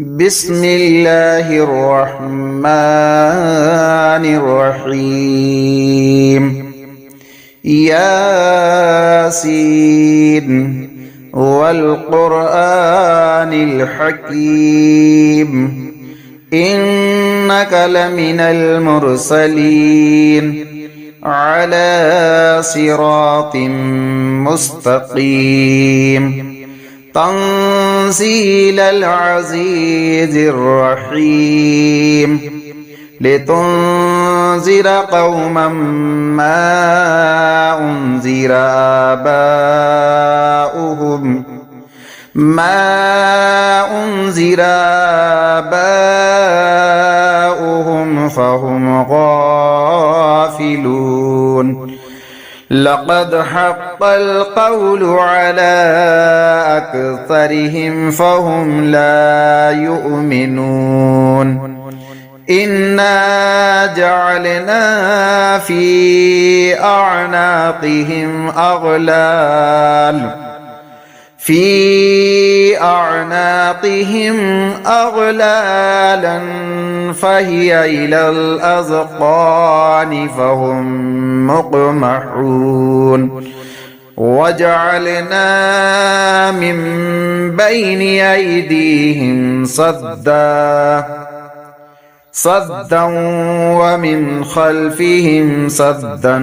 بسم الله الرحمن الرحيم. ياسين والقرآن الحكيم إنك لمن المرسلين على صراط مستقيم تنزيل العزيز الرحيم لتنذر قوما ما أنذر آباؤهم فهم غافلون. لقد حق القول على أكثرهم فهم لا يؤمنون. إنا جعلنا في أعناقهم أغلالا فهي إلى الأذقان فهم مقمحون. وجعلنا من بين أيديهم صدا ومن خلفهم صدا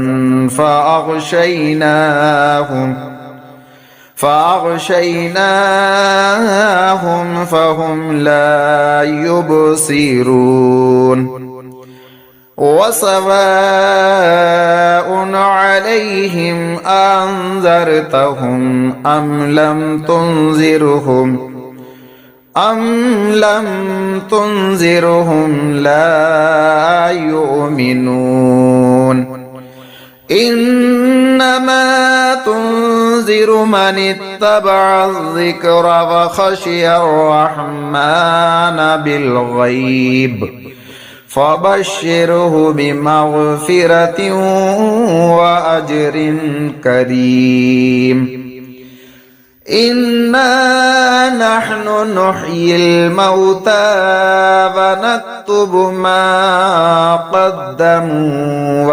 فأغشيناهم فهم لا يبصرون. وسواء عليهم أنذرتهم أم لم تنذرهم لا يؤمنون. إنما تنذر من اتبع الذكر وخشي الرحمن بالغيب فبشره بمغفرة وأجر كريم. إنا نحن نحيي الموتى ونكتب ما قدموا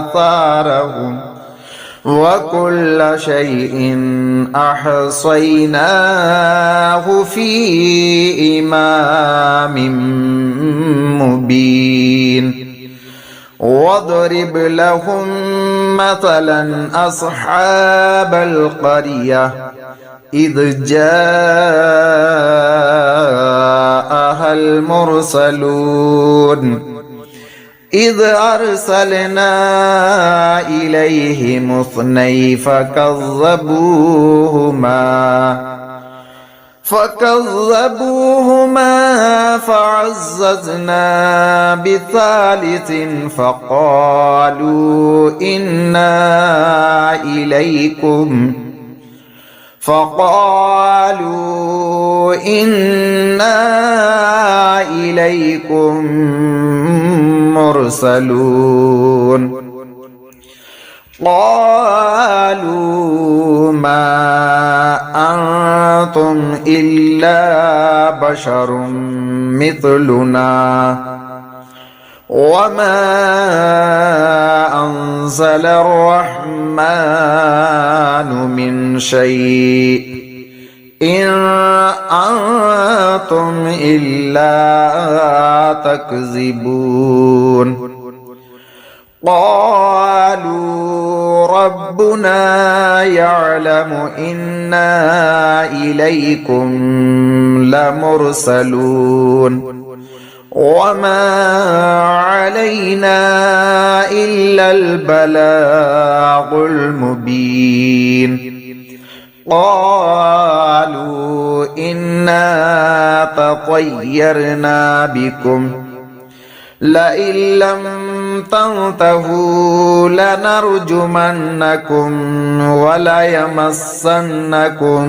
وآثارهم وكل شيء أحصيناه في إمام مبين. واضرب لهم مثلا أصحاب القرية إذ جاءها المرسلون إذ أرسلنا إليهم اثنين فكذبوهما فعززنا بثالث فقالوا إنا إليكم مرسلون. قالوا ما أنتم إلا بشر مثلنا وما أنزل الرحمن من شيء إن أنتم إلا تكذبون. قالوا ربنا يعلم إنا إليكم لمرسلون وما علينا إلا البلاغ المبين. قالوا إنا تطيرنا بكم لئن لم تنتهوا لنرجمنكم وليمسنكم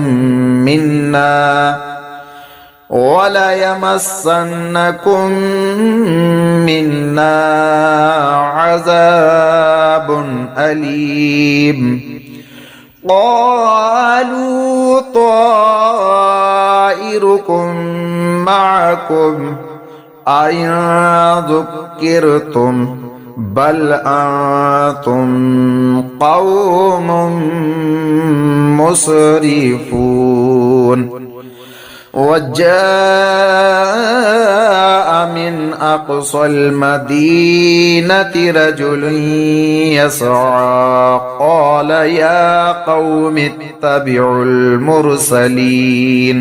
منا عذاب أليم. قالوا طائركم نطيركم معكم أئن ذكرتم بل أنتم قوم مسرفون وجاء من أقصى المدينة رجل يسعى قال يا قوم اتبعوا المرسلين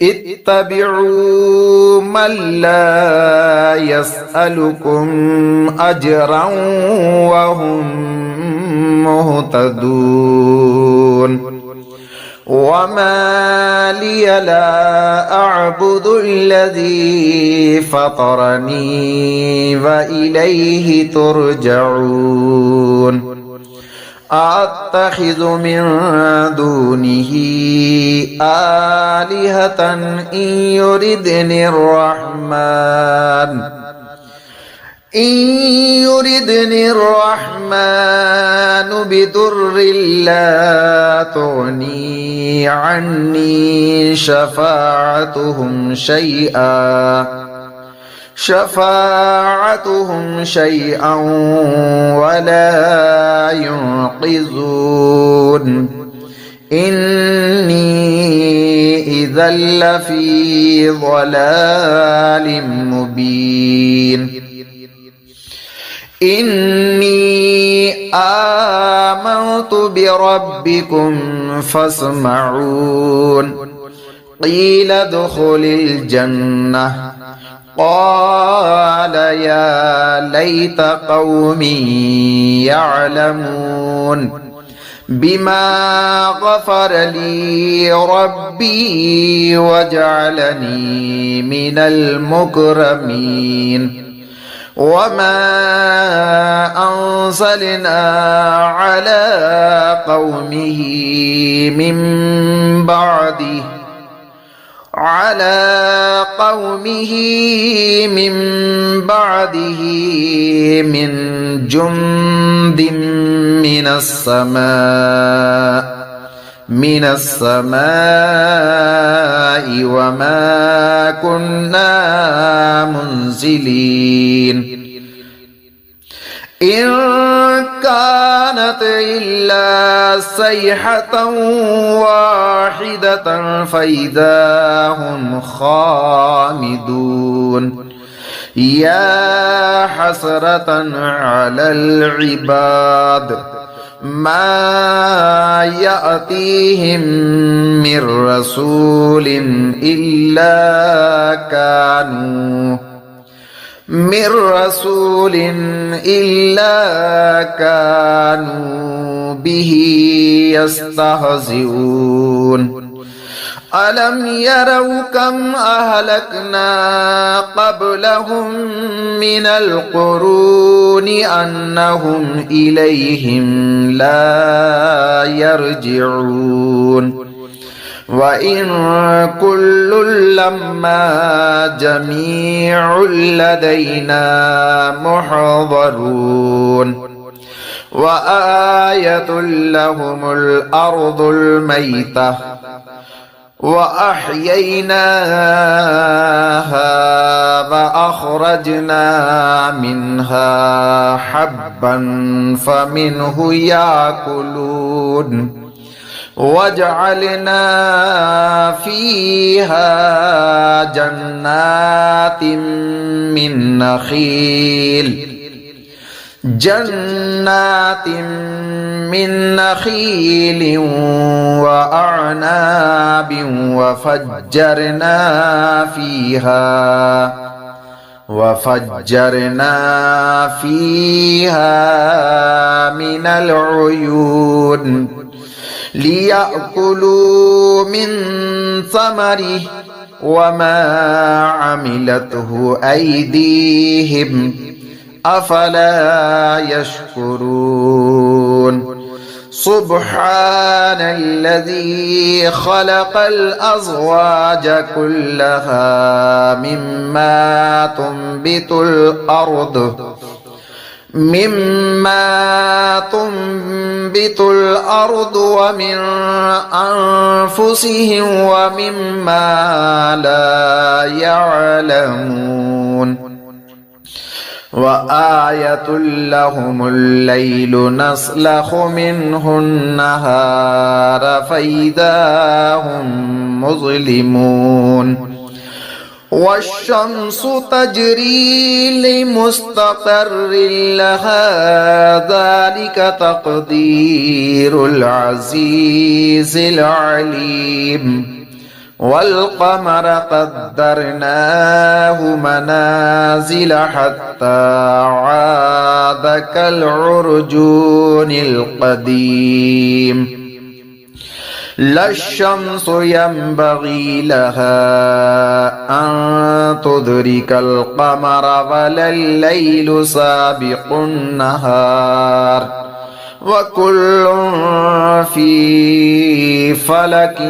اتبعوا من لا يسألكم أجرا وهم مهتدون وما لي لا أعبد الذي فطرني وإليه ترجعون أتخذ من دونه آلهة إن يردني الرحمن بضر لا تغني عني شفاعتهم شيئا ولا ينقذون إني إذا لفي ضلال مبين إني آمنت بربكم فاسمعون قيل ادخل الجنة قال يا ليت قومي يعلمون بما غفر لي ربي وجعلني من المكرمين وما أنزلنا على قومه من بعده من جند من السماء وما كنا منزلين إن كانت إلا صيحة واحدة فإذا هم خامدون يا حسرة على العباد ما يأتيهم من رسول إلا كانوا به يستهزئون ألم يروا كم أهلكنا قبلهم من القرون أنهم إليهم لا يرجعون وإن كل لما جميع لدينا محضرون وآية لهم الأرض الميتة وأحييناها وأخرجنا منها حبا فمنه يأكلون وجعلنا فيها جنات من نخيل وأعناب وفجرنا فيها من العيون ليأكلوا من ثمره وما عملته أيديهم أفلا يشكرون سبحان الذي خلق الأزواج كلها مما تنبت الأرض مما تنبت الأرض ومن أنفسهم ومما لا يعلمون وآية لهم الليل نسلخ منه النهار فإذا هم مظلمون والشمس تجري لمستقر لها ذلك تقدير العزيز العليم والقمر قدرناه منازل حتى عاد كالعرجون القديم لا الشمس ينبغي لها أن تدرك القمر ولا الليل سابق النهار وكل في فلك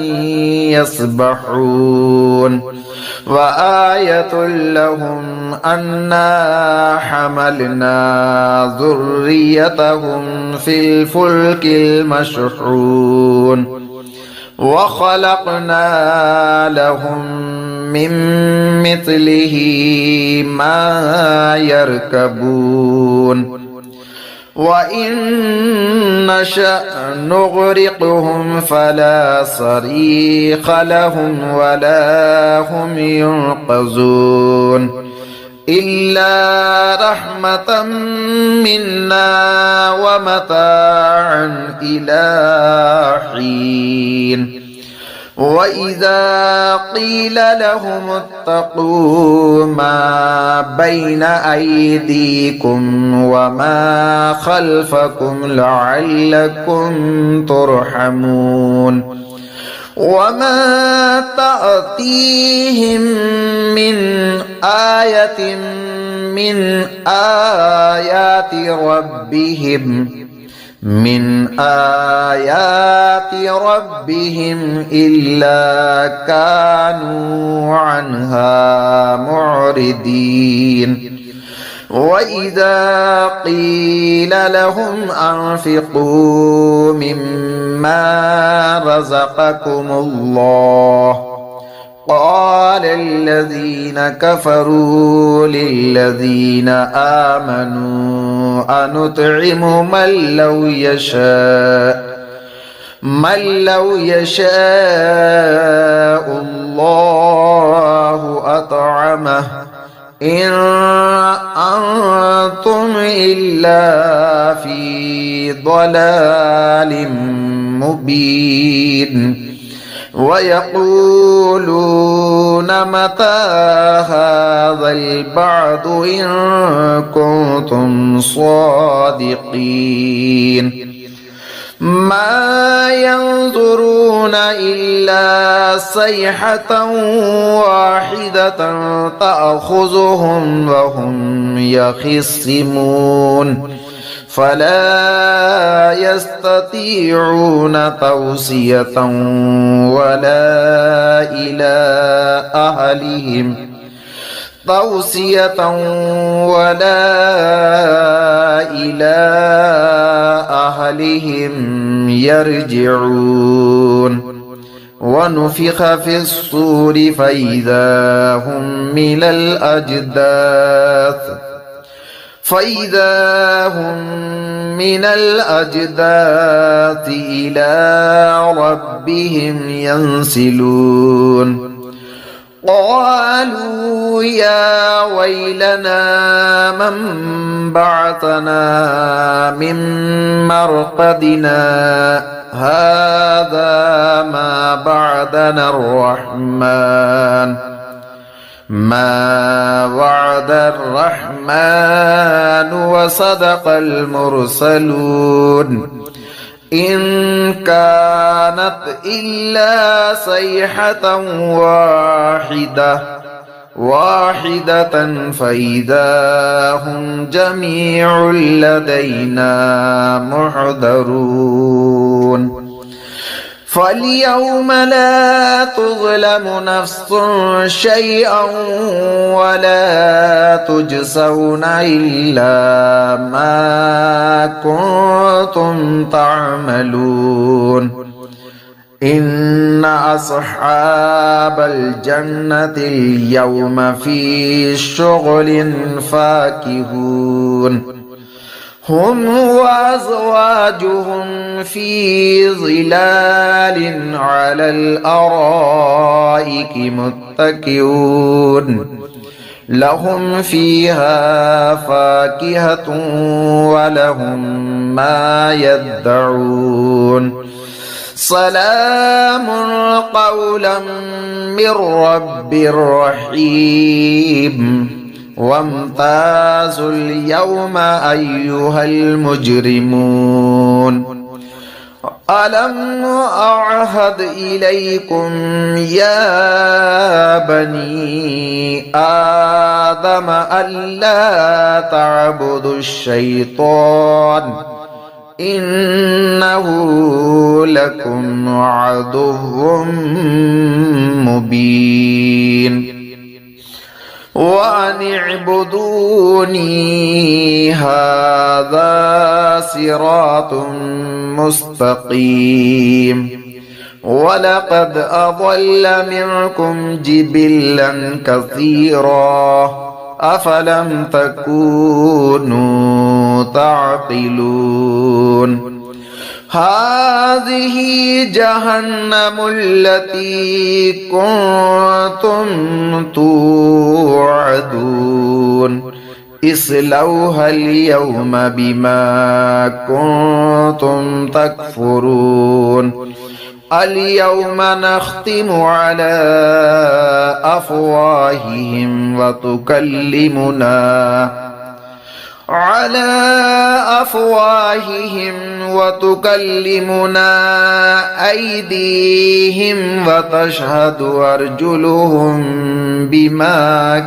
يسبحون وآية لهم أنا حملنا ذريتهم في الفلك المشحون وخلقنا لهم من مثله ما يركبون وإن نشأ نغرقهم فلا صريخ لهم ولا هم ينقذون إلا رحمة منا ومتاعا إلى حين وإذا قيل لهم اتقوا ما بين أيديكم وما خلفكم لعلكم ترحمون وما تأتيهم من آية من آيات ربهم إلا كانوا عنها معرضين وإذا قيل لهم أنفقوا مما رزقكم الله قال الذين كفروا للذين آمنوا أنطعم من لو يشاء الله أطعمه إن أنتم إلا في ضلال مبين ويقولون متى هذا البعد إن كنتم صادقين ما ينظرون إلا صيحة واحدة تأخذهم وهم يخصمون فلا يستطيعون توصية ولا إلى أهلهم يرجعون ونفخ في الصور فإذا هم من الأجداث إلى ربهم ينسلون قالوا يا ويلنا من بعثنا من مرقدنا هذا ما وعد الرحمن وصدق المرسلون إن كانت إلا صيحة واحدة فإذا هم جميع لدينا محضرون فاليوم لا تظلم نفس شيئا ولا تجزون إلا ما كنتم تعملون إن أصحاب الجنة اليوم في شغل فاكهون هم وأزواجهم في ظلال على الأرائك متكئون لهم فيها فاكهة ولهم ما يدعون سلام قولا من رب رحيم وامتازوا اليوم أيها المجرمون ألم أعهد إليكم يا بني آدم ألا تعبدوا الشيطان إنه لكم عدو مبين وأن اعبدوني هذا صراط مستقيم ولقد أضل منكم جبلا كثيرا أفلم تكونوا تعقلون هذه جهنم التي كنتم توعدون اصلوها اليوم بما كنتم تكفرون اليوم نختم على أفواههم وتكلمنا أيديهم وتشهد أرجلهم بما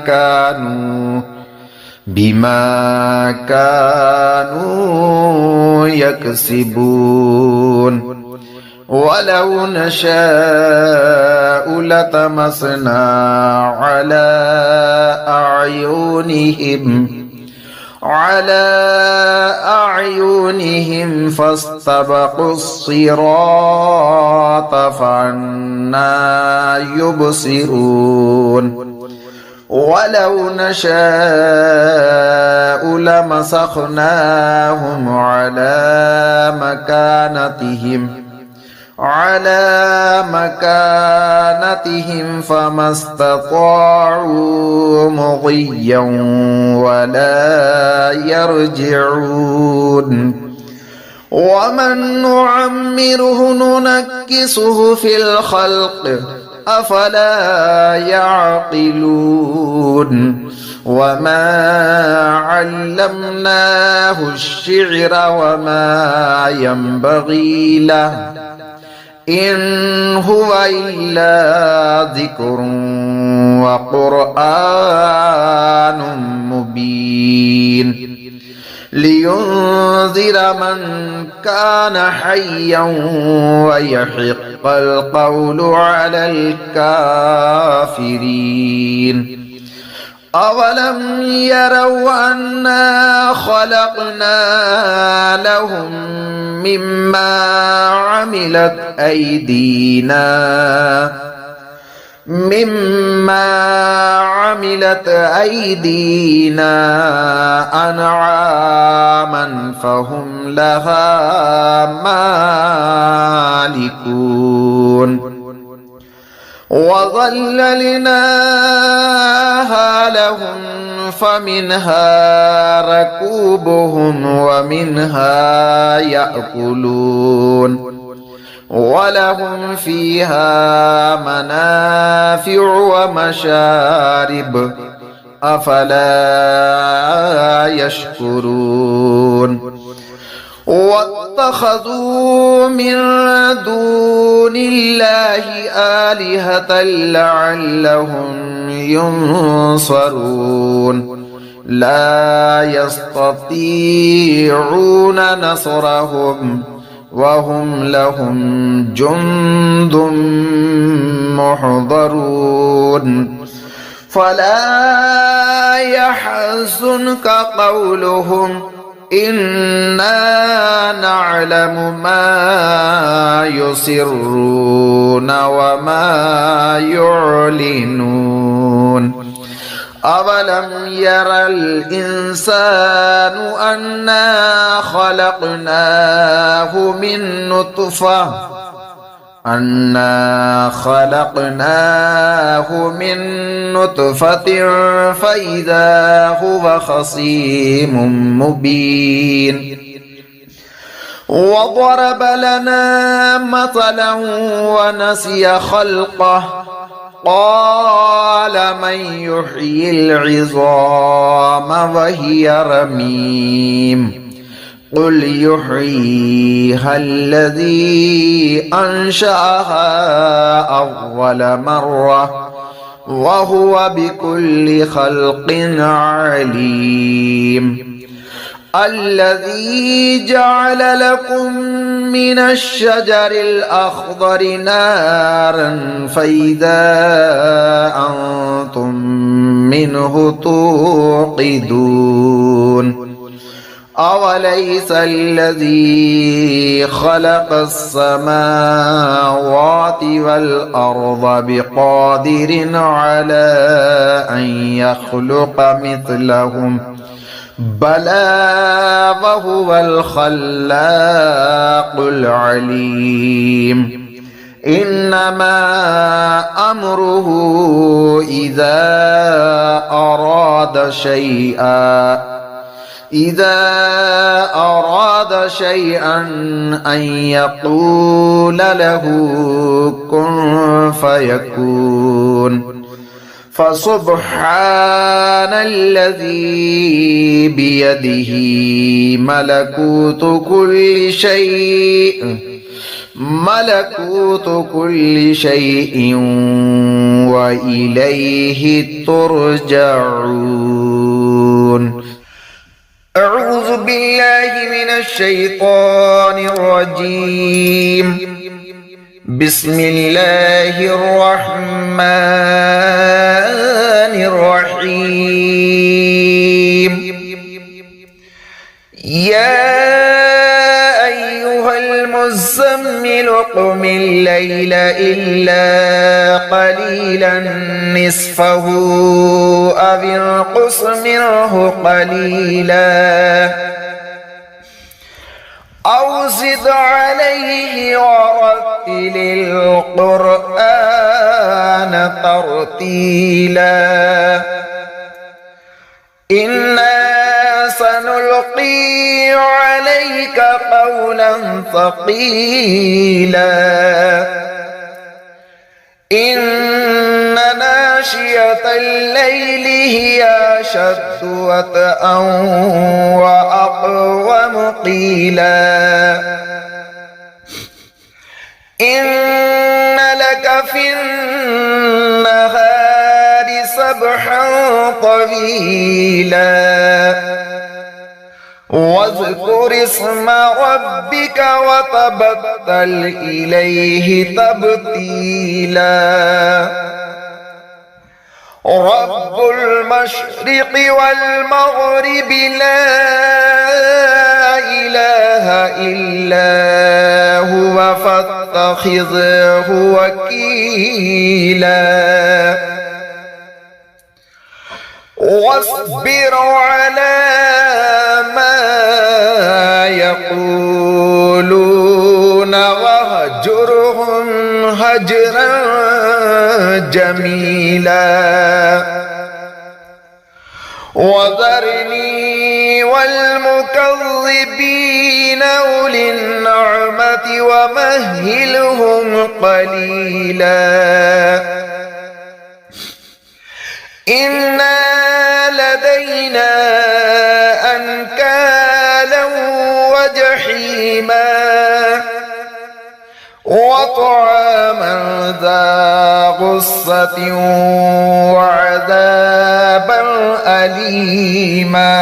كانوا يكسبون ولو نشاء لطمسنا على أعينهم فاستبقوا الصراط فأنى يبصرون ولو نشاء لمسخناهم على مكانتهم فما استطاعوا مضيا ولا يرجعون ومن نعمره ننكسه في الخلق أفلا يعقلون وما علمناه الشعر وما ينبغي له إن هو إلا ذكر وقرآن مبين لينذر من كان حيا ويحق القول على الكافرين أولم يروا أنا خلقنا لهم مما عملت أيدينا أنعاما فهم لها مالكون وظللناها لهم فمنها ركوبهم ومنها يأكلون ولهم فيها منافع ومشارب أفلا يشكرون واتخذوا من دون الله آلهة لعلهم ينصرون لا يستطيعون نصرهم وهم لهم جند محضرون فلا يحزنك قولهم إنا نعلم ما يسرون وما يعلنون أولم ير الإنسان أنا خلقناه من نطفة فإذا هو خصيم مبين وضرب لنا مثلا ونسي خلقه قال من يحيي العظام وهي رميم قل يحييها الذي أنشأها أول مرة وهو بكل خلق عليم الذي جعل لكم من الشجر الأخضر نارا فإذا أنتم منه توقدون أوليس الذي خلق السماوات والأرض بقادر على أن يخلق مثلهم بلى وهو الخلاق العليم إنما أمره إذا أراد شيئا أن يقول له كن فيكون فسبحان الذي بيده ملكوت كل شيء وإليه ترجعون أعوذ بالله من الشيطان الرجيم بسم الله الرحمن الرحيم يا أيها المزمل قم الليل إلا قليلا نصفه أو انقص منه قليلا أو زد عليه ورتل القرآن ترتيلا إنا سنلقي عليك قولا ثقيلا إن ناشئة الليل هي أشد وطئا وأقوم قيلا إن لك في النهار سبحا طويلا واذكر اسم ربك وتبتل إليه تبتيلا رب المشرق والمغرب لا إله إلا هو فاتخذه وكيلا واصبر على ما يقولون وهجرهم هجرا جميلا وذرني والمكذبين أولي النعمة ومهلهم قليلا إنا لدينا أنكالا وجحيما وطعاما ذا غصة وعذابا أليما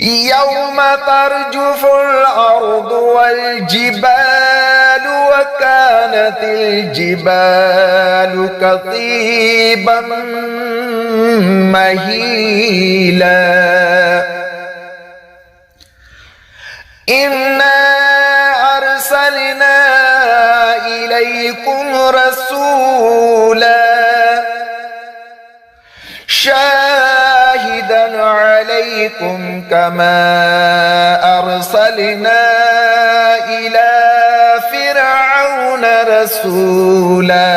يوم ترجف الأرض والجبال وكانت الجبال كثيبا مهيلا إنا أرسلنا إليكم رسولا شاهدا عليكم كما أرسلنا إلى فرعون رسولا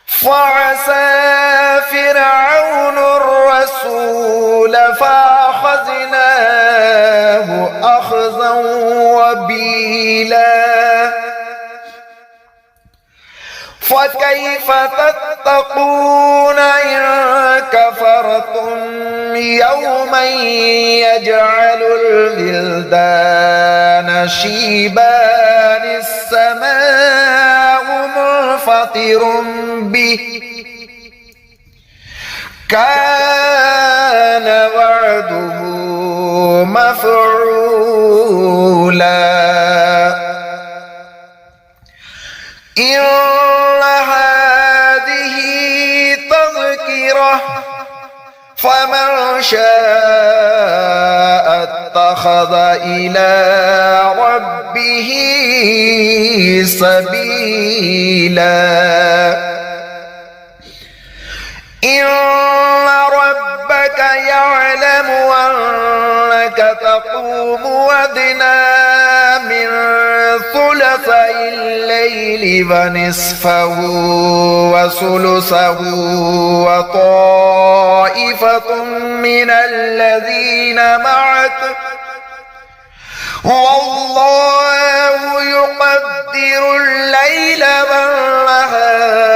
فعصى فرعون الرسول فأخذناه أخذا وبيلا فكيف تتقون إن كفرتم يوما يجعل الولدان شيبا السماء منفطر به كان وعده مفعولا إن هذه تذكرة فمن شاء اتخذ إلى ربه سبيلا إن ربك يعلم أنك تقوم أدنى من ثلثي الليل ونصفه وثلثه وطائفة من الذين معك والله يقدر الليل والنهار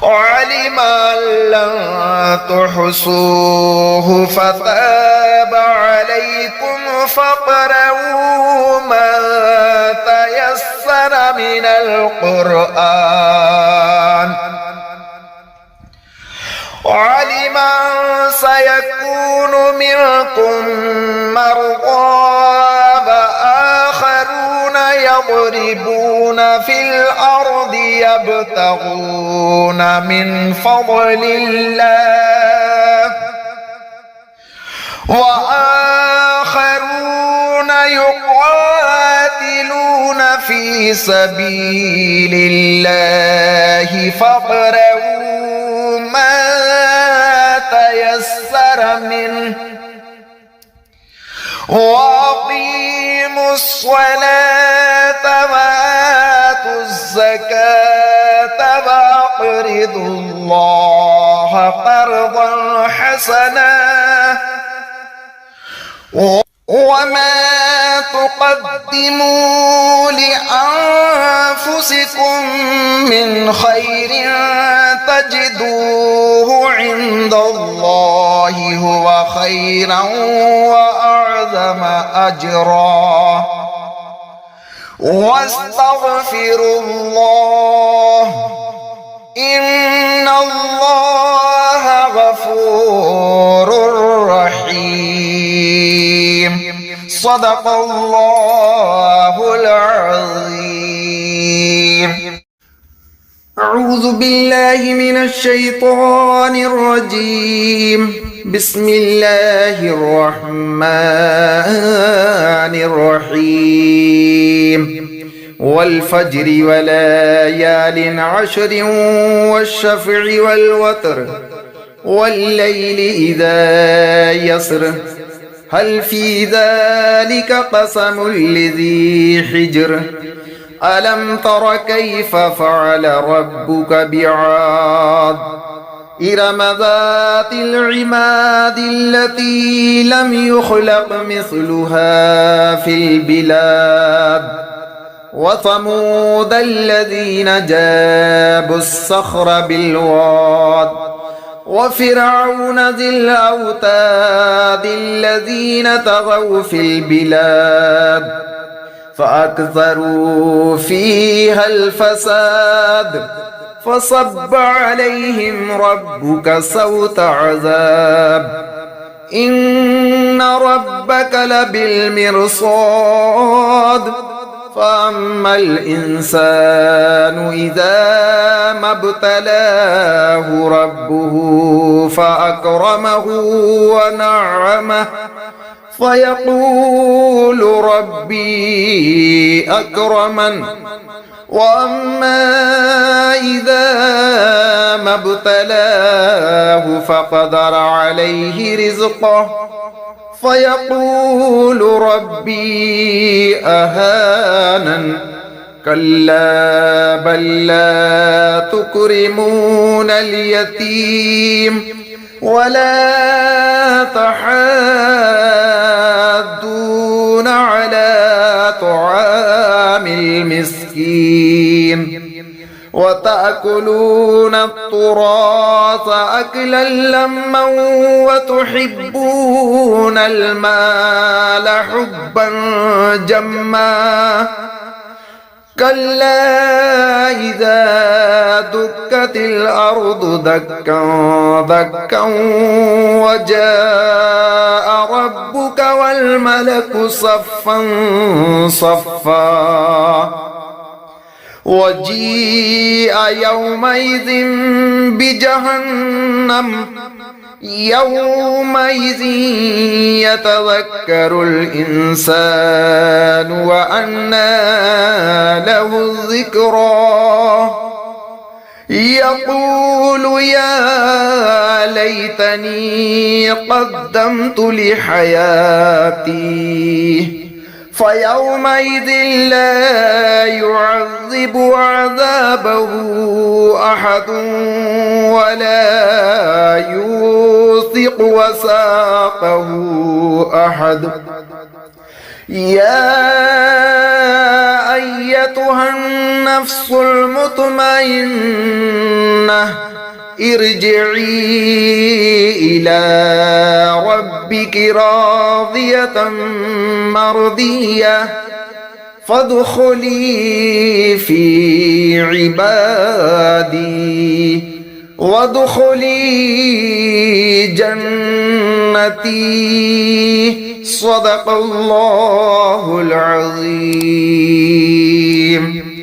علم أن لن تحصوه فتاب عليكم فاقرؤوا ما تيسر من القرآن علم أن سيكون منكم مرضى وآخرون يضربون في الأرض يبتغون من فضل الله وآخرون يقاتلون في سبيل الله فاقرؤوا ما تيسر منه وأقيموا الصلاة وآتوا الزكاة وأقرضوا الله قرضا حسنا وما تقدموا لأنفسكم من خير تجدوه عند الله هو خيرا وأعظم أجرا واستغفروا الله إن الله غفور رحيم صدق الله العظيم. أعوذ بالله من الشيطان الرجيم. بسم الله الرحمن الرحيم. والفجر وليال عشر والشفع والوتر والليل إذا يسر هل في ذلك قسم لذي حجر ألم تر كيف فعل ربك بعاد إرم ذات العماد التي لم يخلق مثلها في البلاد وثمود الذين جابوا الصخر بالواد وفرعون ذي الأوتاد الذين طغوا في البلاد فأكثروا فيها الفساد فصب عليهم ربك سوط عذاب إن ربك لبالمرصاد فأما الإنسان إذا ما ابتلاه ربه فأكرمه ونعمه فيقول ربي أكرمن وأما إذا ما ابتلاه فقدر عليه رزقه فيقول ربي أهانن كلا بل لا تكرمون اليتيم ولا تحاضون على طعام المسكين وتأكلون التراث أكلا لما وتحبون المال حبا جما كلا إذا دكت الأرض دكا دكا وجاء ربك والملك صفا صفا وجيء يومئذ بجهنم يومئذ يتذكر الإنسان وأنى له الذكرى يقول يا ليتني قدمت لحياتي فيومئذ لا يعذب عذابه أحد ولا يوثق وثاقه أحد يا أيتها النفس المطمئنة ارجعي إلى ربك راضية مرضية فادخلي في عبادي وادخلي جنتي صدق الله العظيم.